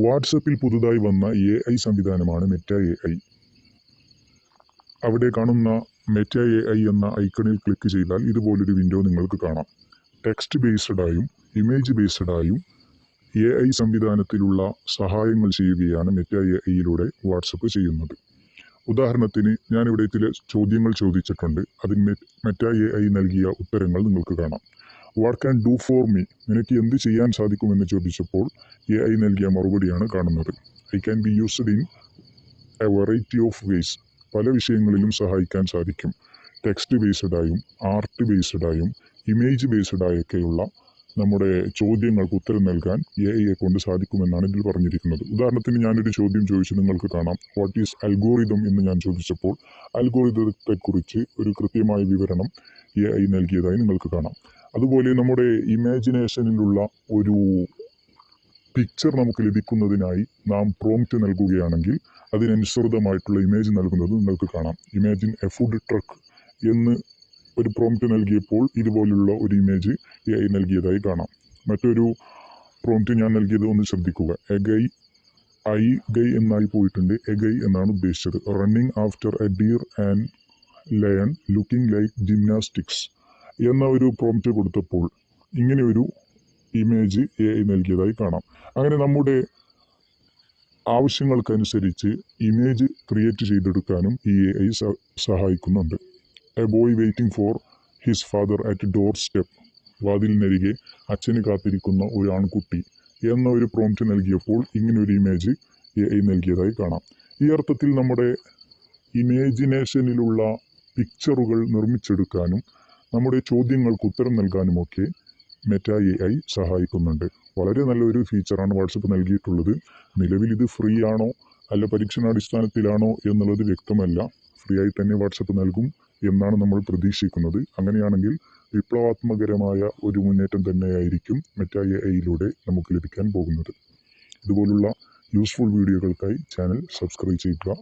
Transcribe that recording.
വാട്സപ്പിൽ പുതുതായി വന്ന AI സംവിധാനമാണ് മെറ്റ AI. അവിടെ കാണുന്ന മെറ്റ AI എന്ന ഐക്കണിൽ ക്ലിക്ക് ചെയ്താൽ ഇതുപോലൊരു വിൻഡോ നിങ്ങൾക്ക് കാണാം. ടെക്സ്റ്റ് ബേസ്ഡായും ഇമേജ് ബേസ്ഡായും AI സംവിധാനത്തിലുള്ള സഹായങ്ങൾ ചെയ്യുകയാണ് മെറ്റ AIയിലൂടെ വാട്സപ്പ് ചെയ്യുന്നത്. ഉദാഹരണത്തിന് ഞാനിവിടെ ചില ചോദ്യങ്ങൾ ചോദിച്ചിട്ടുണ്ട്. അതിന് മെറ്റ AI നൽകിയ ഉത്തരങ്ങൾ നിങ്ങൾക്ക് കാണാം. What can do for me, നിനക്ക് എന്ത് ചെയ്യാൻ സാധിക്കുമെന്ന് ചോദിച്ചപ്പോൾ AI നൽകിയ മറുപടിയാണ് കാണുന്നത്. I can be used in A variety of ways, പല വിഷയങ്ങളിലും സഹായിക്കാൻ സാധിക്കും. ടെക്സ്റ്റ് ബേസ്ഡായും ആർട്ട് ബേസ്ഡായും ഇമേജ് ബേസ്ഡായൊക്കെയുള്ള നമ്മുടെ ചോദ്യങ്ങൾക്ക് ഉത്തരം നൽകാൻ AIയെ കൊണ്ട് സാധിക്കുമെന്നാണ് ഇതിൽ പറഞ്ഞിരിക്കുന്നത്. ഉദാഹരണത്തിന് ഞാനൊരു ചോദ്യം ചോദിച്ചു, നിങ്ങൾക്ക് കാണാം വാട്ട് ഈസ് അൽഗോറിതം എന്ന് ഞാൻ ചോദിച്ചപ്പോൾ അൽഗോറിതത്തെക്കുറിച്ച് ഒരു കൃത്യമായ വിവരണം AI നൽകിയതായി നിങ്ങൾക്ക് കാണാം. അതുപോലെ നമ്മുടെ ഇമാജിനേഷനിലുള്ള ഒരു പിക്ചർ നമുക്ക് ലഭിക്കുന്നതിനായി നാം പ്രോംപ്റ്റ് നൽകുകയാണെങ്കിൽ അതിനനുസൃതമായിട്ടുള്ള ഇമേജ് നൽകുന്നത് നിങ്ങൾക്ക് കാണാം. ഇമാജിൻ എ ഫുഡ് ട്രക്ക് എന്ന് ഒരു പ്രോംപ്റ്റ് നൽകിയപ്പോൾ ഇതുപോലുള്ള ഒരു ഇമേജ് AI നൽകിയതായി കാണാം. മറ്റൊരു പ്രോംപ്റ്റ് ഞാൻ നൽകിയത് ഒന്ന് ശ്രദ്ധിക്കുക. ഐ ഗൈ എന്നായി പോയിട്ടുണ്ട്, എഗൈ എന്നാണ് ഉദ്ദേശിച്ചത്. Running after A deer and lion looking like gymnastics എന്ന ഒരു പ്രോംപ്റ്റ് കൊടുത്തപ്പോൾ ഇങ്ങനെ ഒരു ഇമേജ് AI നൽകിയതായി കാണാം. അങ്ങനെ നമ്മുടെ ആവശ്യങ്ങൾക്കനുസരിച്ച് ഇമേജ് ക്രിയേറ്റ് ചെയ്തെടുക്കാനും ഈ AI സഹായിക്കുന്നുണ്ട്. A boy waiting for his father at doorstep, വാതിലിനരികെ അച്ഛന് കാത്തിരിക്കുന്ന ഒരു ആൺകുട്ടി എന്ന ഒരു പ്രോംപ്റ്റ് നൽകിയപ്പോൾ ഇങ്ങനെ ഒരു ഇമേജ് AI നൽകിയതായി കാണാം. ഈ അർത്ഥത്തിൽ നമ്മുടെ ഇമേജിനേഷനിലുള്ള പിക്ചറുകൾ നിർമ്മിച്ചെടുക്കാനും നമ്മുടെ ചോദ്യങ്ങൾക്ക് ഉത്തരം നൽകാനുമൊക്കെ മെറ്റ AI സഹായിക്കുന്നുണ്ട്. വളരെ നല്ലൊരു ഫീച്ചറാണ് വാട്സപ്പ് നൽകിയിട്ടുള്ളത്. നിലവിൽ ഇത് ഫ്രീ ആണോ അല്ല പരീക്ഷണാടിസ്ഥാനത്തിലാണോ എന്നുള്ളത് വ്യക്തമല്ല. ഫ്രീ ആയി തന്നെ വാട്സപ്പ് നൽകും എന്നാണ് നമ്മൾ പ്രതീക്ഷിക്കുന്നത്. അങ്ങനെയാണെങ്കിൽ വിപ്ലവാത്മകരമായ ഒരു മുന്നേറ്റം തന്നെയായിരിക്കും മെറ്റ AIയിലൂടെ നമുക്ക് ലഭിക്കാൻ പോകുന്നത്. ഇതുപോലുള്ള യൂസ്ഫുൾ വീഡിയോകൾക്കായി ചാനൽ സബ്സ്ക്രൈബ് ചെയ്യുക.